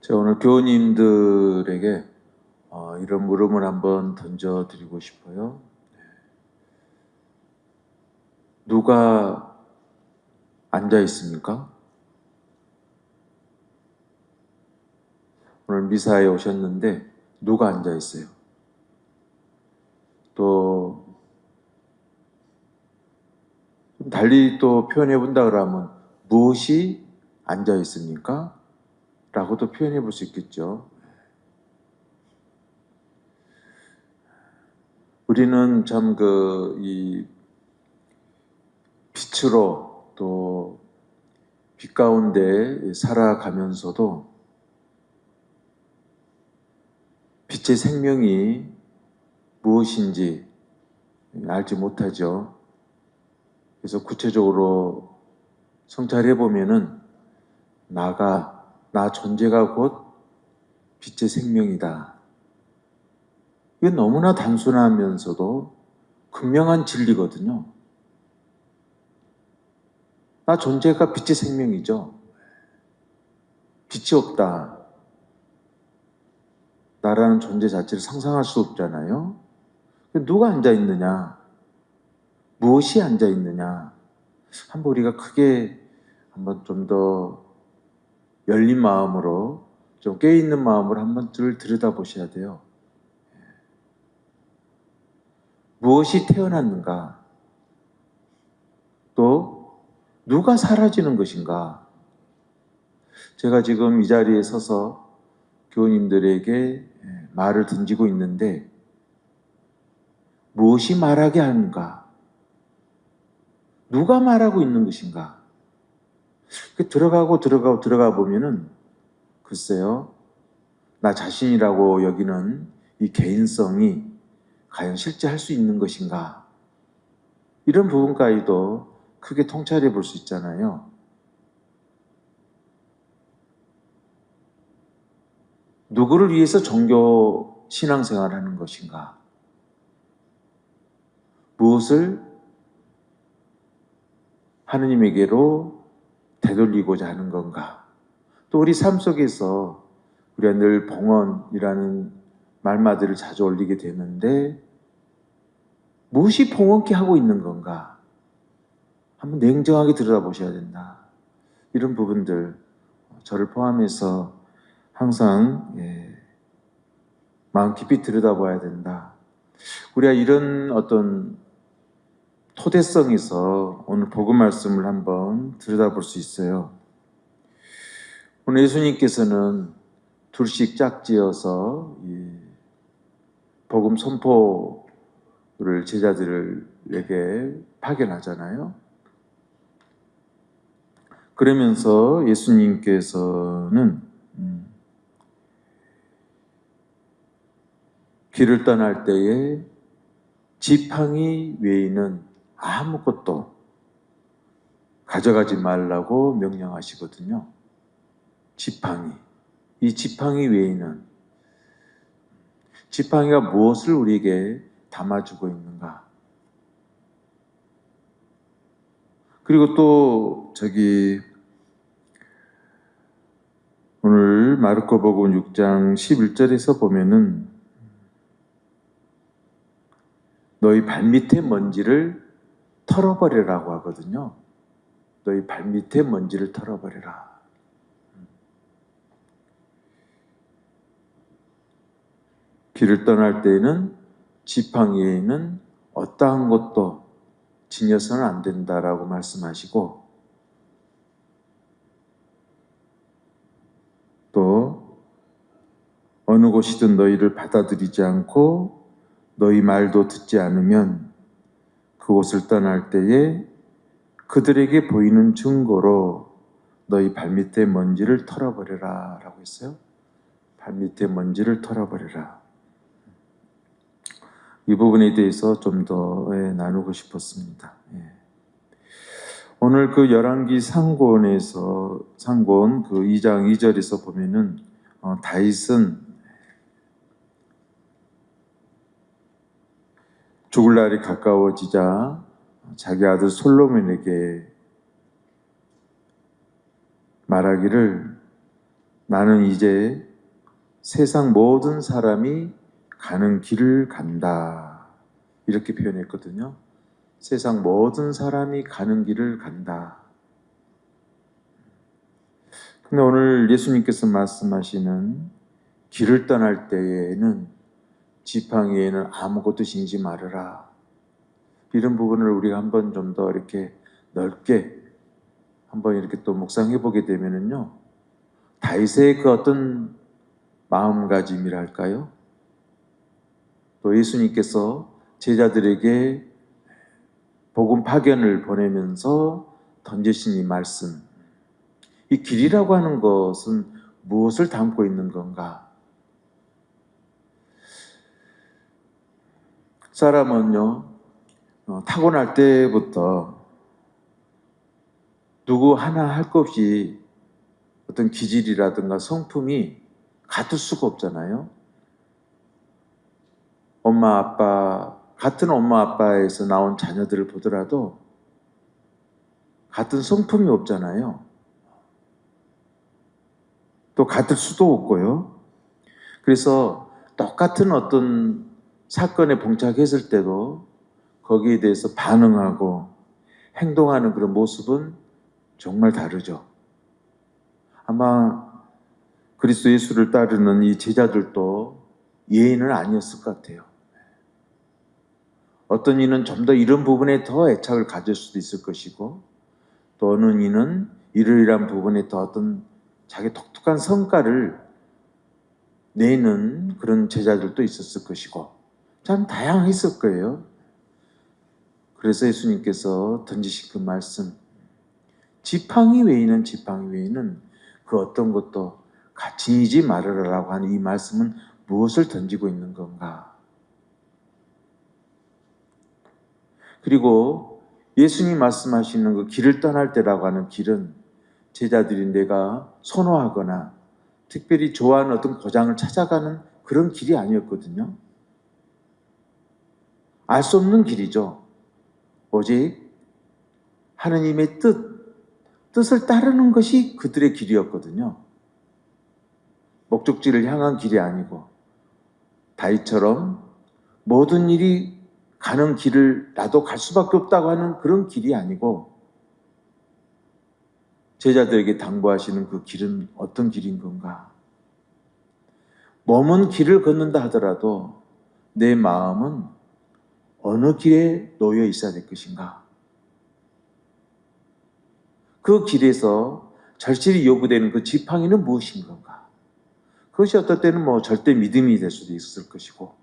제가 오늘 교우님들에게 이런 물음을 한번 던져드리고 싶어요. 누가 앉아 있습니까? 오늘 미사에 오셨는데 누가 앉아 있어요? 또 좀 달리 또 표현해 본다 그러면 무엇이 앉아 있습니까? 라고도 표현해 볼 수 있겠죠. 우리는 참 이 빛으로 또 빛 가운데 살아가면서도 빛의 생명이 무엇인지 알지 못하죠. 그래서 구체적으로 성찰해 보면은 나 존재가 곧 빛의 생명이다. 이건 너무나 단순하면서도 극명한 진리거든요. 나 존재가 빛의 생명이죠. 빛이 없다. 나라는 존재 자체를 상상할 수 없잖아요. 누가 앉아 있느냐? 무엇이 앉아 있느냐? 한번 우리가 크게 한번 좀 더 열린 마음으로 좀 깨어있는 마음으로 한번 들여다보셔야 돼요. 무엇이 태어났는가? 또 누가 사라지는 것인가? 제가 지금 이 자리에 서서 교우님들에게 말을 던지고 있는데 무엇이 말하게 하는가? 누가 말하고 있는 것인가? 들어가 보면은 글쎄요, 나 자신이라고 여기는 이 개인성이 과연 실제 할 수 있는 것인가? 이런 부분까지도 크게 통찰해 볼 수 있잖아요. 누구를 위해서 종교 신앙생활을 하는 것인가? 무엇을 하느님에게로 되돌리고자 하는 건가? 또 우리 삶 속에서 우리가 늘 봉헌이라는 말마디를 자주 올리게 되는데 무엇이 봉헌케 하고 있는 건가? 한번 냉정하게 들여다보셔야 된다. 이런 부분들 저를 포함해서 항상 마음 깊이 들여다봐야 된다. 우리가 이런 어떤 토대성에서 오늘 복음 말씀을 한번 들여다볼 수 있어요. 오늘 예수님께서는 둘씩 짝지어서 이 복음 선포를 제자들에게 파견하잖아요. 그러면서 예수님께서는 길을 떠날 때에 지팡이 외에는 아무것도 가져가지 말라고 명령하시거든요. 지팡이. 이 지팡이 외에는 지팡이가 무엇을 우리에게 담아주고 있는가? 그리고 또 오늘 마르코복음 6장 11절에서 보면은 너희 발밑에 먼지를 털어버리라고 하거든요. 너희 발밑에 먼지를 털어버리라. 길을 떠날 때에는 지팡이에는 어떠한 것도 지녀서는 안 된다라고 말씀하시고 또 어느 곳이든 너희를 받아들이지 않고 너희 말도 듣지 않으면 그곳을 떠날 때에 그들에게 보이는 증거로 너희 발밑에 먼지를 털어버려라 라고 했어요. 발밑에 먼지를 털어버려라. 이 부분에 대해서 좀 더 나누고 싶었습니다. 오늘 그 열왕기 상권 그 2장 2절에서 보면은 다윗은 죽을 날이 가까워지자 자기 아들 솔로몬에게 말하기를 나는 이제 세상 모든 사람이 가는 길을 간다. 이렇게 표현했거든요. 세상 모든 사람이 가는 길을 간다. 근데 오늘 예수님께서 말씀하시는 길을 떠날 때에는 지팡이에는 아무것도 지니지 말아라. 이런 부분을 우리가 한번 좀 더 이렇게 넓게 한번 이렇게 또 묵상해 보게 되면은요, 다윗의 그 어떤 마음가짐이랄까요? 또 예수님께서 제자들에게 복음 파견을 보내면서 던지신 이 말씀, 이 길이라고 하는 것은 무엇을 담고 있는 건가? 사람은요, 타고날 때부터 누구 하나 할 것 없이 어떤 기질이라든가 성품이 같을 수가 없잖아요. 같은 엄마 아빠에서 나온 자녀들을 보더라도 같은 성품이 없잖아요. 또 같을 수도 없고요. 그래서 똑같은 어떤 사건에 봉착했을 때도 거기에 대해서 반응하고 행동하는 그런 모습은 정말 다르죠. 아마 그리스도 예수를 따르는 이 제자들도 예인은 아니었을 것 같아요. 어떤 이는 좀 더 이런 부분에 더 애착을 가질 수도 있을 것이고, 또 어느 이는 이러이러한 부분에 더 어떤 자기 독특한 성과를 내는 그런 제자들도 있었을 것이고, 참 다양했을 거예요. 그래서 예수님께서 던지신 그 말씀, 지팡이 외에는 그 어떤 것도 지니지 말으라라고 하는 이 말씀은 무엇을 던지고 있는 건가? 그리고 예수님이 말씀하시는 그 길을 떠날 때라고 하는 길은 제자들이 내가 선호하거나 특별히 좋아하는 어떤 고장을 찾아가는 그런 길이 아니었거든요. 알 수 없는 길이죠. 오직 하느님의 뜻을 따르는 것이 그들의 길이었거든요. 목적지를 향한 길이 아니고, 다윗처럼 모든 일이 가는 길을 나도 갈 수밖에 없다고 하는 그런 길이 아니고, 제자들에게 당부하시는 그 길은 어떤 길인 건가? 몸은 길을 걷는다 하더라도 내 마음은 어느 길에 놓여 있어야 될 것인가? 그 길에서 절실히 요구되는 그 지팡이는 무엇인 건가? 그것이 어떨 때는 절대 믿음이 될 수도 있을 것이고,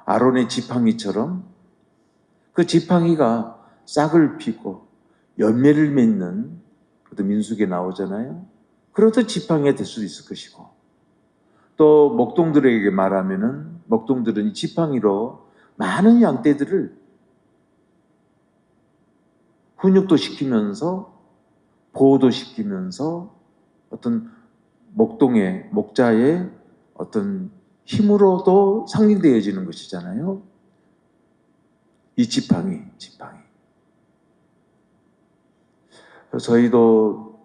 아론의 지팡이처럼 그 지팡이가 싹을 피고 열매를 맺는 어떤 민수기에 나오잖아요. 그렇듯 지팡이가 될 수도 있을 것이고, 또 목동들에게 말하면은 목동들은 이 지팡이로 많은 양떼들을 훈육도 시키면서 보호도 시키면서 어떤 목자의 어떤 힘으로도 상징되어지는 것이잖아요. 이 지팡이. 저희도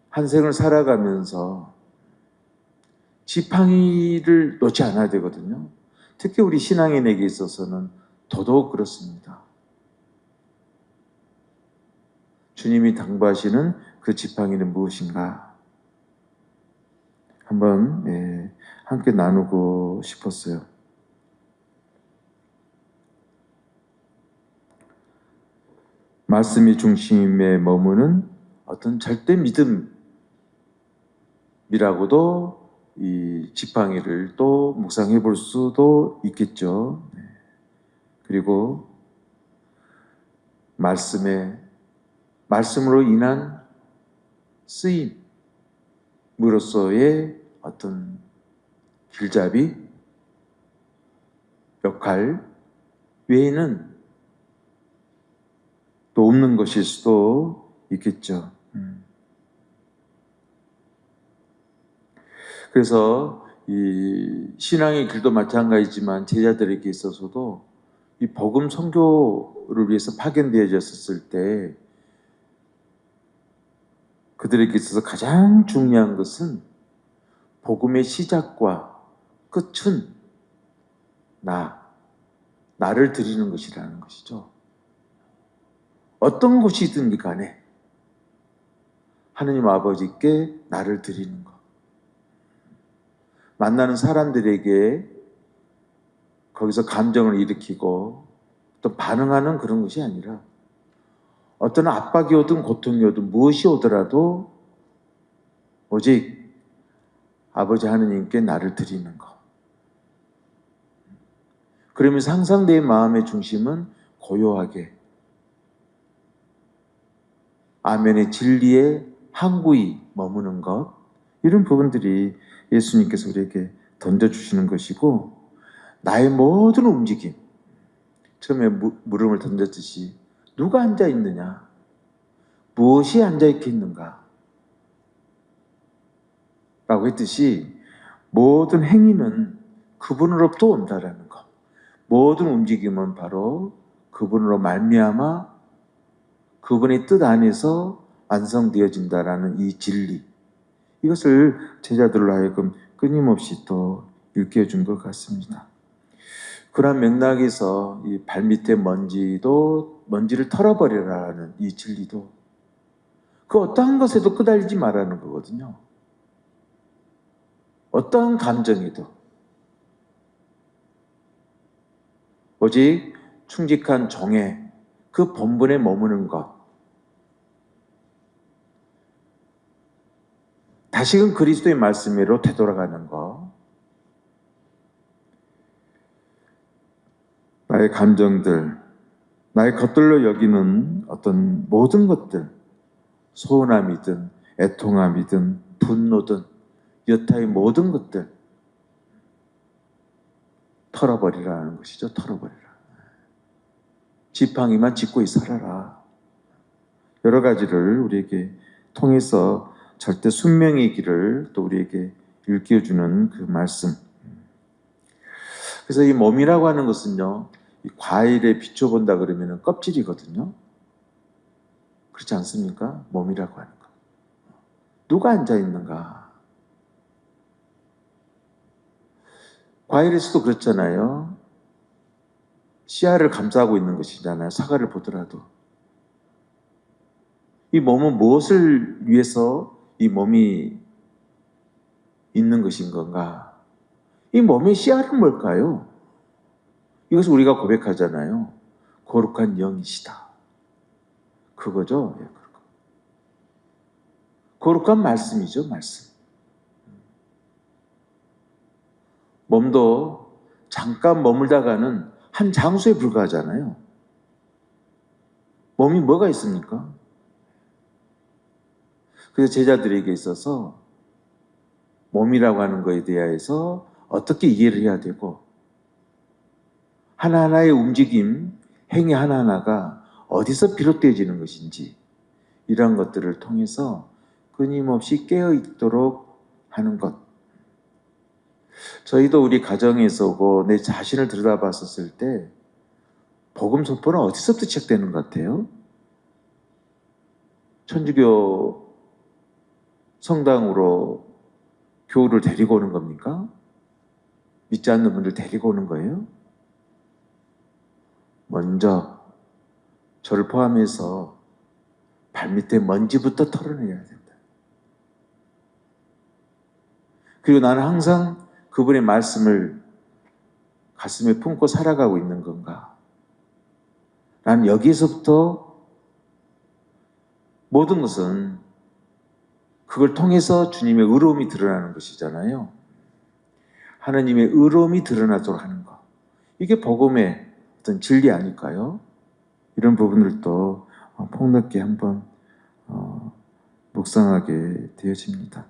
한 생을 살아가면서 지팡이를 놓지 않아야 되거든요. 특히 우리 신앙인에게 있어서는 더더욱 그렇습니다. 주님이 당부하시는 그 지팡이는 무엇인가? 한번 함께 나누고 싶었어요. 말씀이 중심에 머무는 어떤 절대 믿음이라고도 이 지팡이를 또 묵상해 볼 수도 있겠죠. 그리고 말씀으로 인한 쓰임으로서의 어떤 길잡이 역할 외에는 또 없는 것일 수도 있겠죠. 그래서 이 신앙의 길도 마찬가지지만 제자들에게 있어서도 이 복음 선교를 위해서 파견되어졌을 때 그들에게 있어서 가장 중요한 것은 복음의 시작과 끝은 나를 드리는 것이라는 것이죠. 어떤 곳이든 간에 하느님 아버지께 나를 드리는 것. 만나는 사람들에게 거기서 감정을 일으키고 또 반응하는 그런 것이 아니라 어떤 압박이 오든 고통이 오든 무엇이 오더라도 오직 아버지 하느님께 나를 드리는 것. 그러면서 항상 내 마음의 중심은 고요하게 아멘의 진리에 항구히 머무는 것, 이런 부분들이 예수님께서 우리에게 던져주시는 것이고, 나의 모든 움직임, 처음에 물음을 던졌듯이 누가 앉아있느냐, 무엇이 앉아있겠는가 라고 했듯이 모든 행위는 그분으로부터 온다라는 것, 모든 움직임은 바로 그분으로 말미암아 그분의 뜻 안에서 완성되어진다라는 이 진리, 이것을 제자들로 하여금 끊임없이 또 일깨워준 것 같습니다. 그런 맥락에서 이 발밑에 먼지를 털어버리라는 이 진리도 그 어떠한 것에도 끄달리지 말라는 거거든요. 어떠한 감정에도 오직 충직한 종의 그 본분에 머무는 것, 다시금 그리스도의 말씀으로 되돌아가는 것, 나의 감정들, 나의 것들로 여기는 어떤 모든 것들, 소원함이든 애통함이든 분노든 여타의 모든 것들 털어버리라는 것이죠. 털어버리라. 지팡이만 짚고 살아라. 여러 가지를 우리에게 통해서 절대 순명의 길을 또 우리에게 일깨워주는 그 말씀. 그래서 이 몸이라고 하는 것은요, 이 과일에 비춰본다 그러면 껍질이거든요. 그렇지 않습니까? 몸이라고 하는 거. 누가 앉아있는가? 과일에서도 그렇잖아요. 씨알을 감싸고 있는 것이잖아요. 사과를 보더라도. 이 몸은 무엇을 위해서 이 몸이 있는 것인 건가? 이 몸의 씨알은 뭘까요? 이것을 우리가 고백하잖아요. 거룩한 영이시다. 그거죠. 거룩한 말씀이죠. 말씀. 몸도 잠깐 머물다가는 한 장소에 불과하잖아요. 몸이 뭐가 있습니까? 그래서 제자들에게 있어서 몸이라고 하는 것에 대해서 어떻게 이해를 해야 되고, 하나하나의 움직임, 행위 하나하나가 어디서 비롯되어지는 것인지, 이런 것들을 통해서 끊임없이 깨어있도록 하는 것. 저희도 우리 가정에서 오고 내 자신을 들여다봤었을 때 복음 선포는 어디서부터 시작되는 것 같아요? 천주교 성당으로 교우를 데리고 오는 겁니까? 믿지 않는 분들 데리고 오는 거예요? 먼저 저를 포함해서 발밑에 먼지부터 털어내야 된다. 그리고 나는 항상 그분의 말씀을 가슴에 품고 살아가고 있는 건가? 나는 여기에서부터 모든 것은 그걸 통해서 주님의 의로움이 드러나는 것이잖아요. 하나님의 의로움이 드러나도록 하는 것. 이게 복음의 어떤 진리 아닐까요? 이런 부분들도 폭넓게 한번 묵상하게 되어집니다.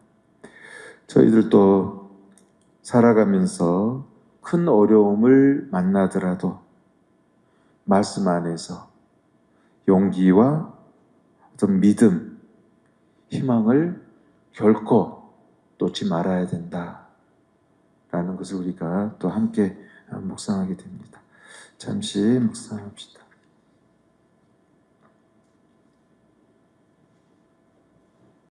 저희들도 살아가면서 큰 어려움을 만나더라도 말씀 안에서 용기와 어떤 믿음, 희망을 결코 놓지 말아야 된다라는 것을 우리가 또 함께 묵상하게 됩니다. 잠시 묵상합시다.